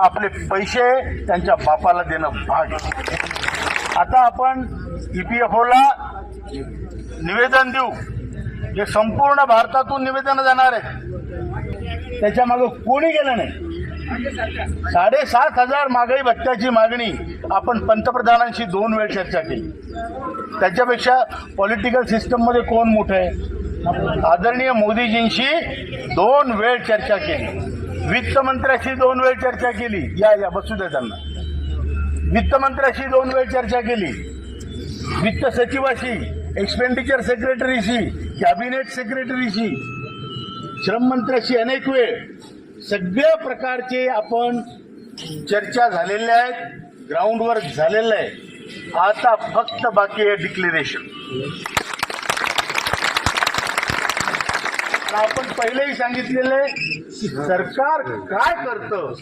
आपले पैसे त्यांच्या बापाला देणं भाग आहे. आता आपण EPFOला निवेदन देऊ. हे संपूर्ण भारतातून निवेदन जाणार आहे. त्याच्या मागे कोणी गेलं नाही. 7,500 महागाई भत्त्याची मागणी आपण पंतप्रधानांशी 2 वेळ चर्चा केली. त्याच्यापेक्षा पॉलिटिकल सिस्टम मध्ये कोण मोठं आहे. आदरणीय मोदीजींशी 2 वेळ चर्चा केली. वित्तमंत्र्याशी 2 वेळ चर्चा केली. या बसू दे त्यांना. वित्तमंत्र्याशी 2 वेळ चर्चा केली. वित्त सचिवाशी, एक्सपेंडिचर सेक्रेटरीशी, कॅबिनेट सेक्रेटरीशी, श्रम मंत्र्याशी अनेक वेळ. सगळ्या प्रकारचे आपण चर्चा झालेल्या आहेत. ग्राउंडवर झालेलं आहे. आता फक्त बाकी आहे डिक्लेरेशन. आपण पहिलेही सांगितलेलं आहे की सरकार काय करतं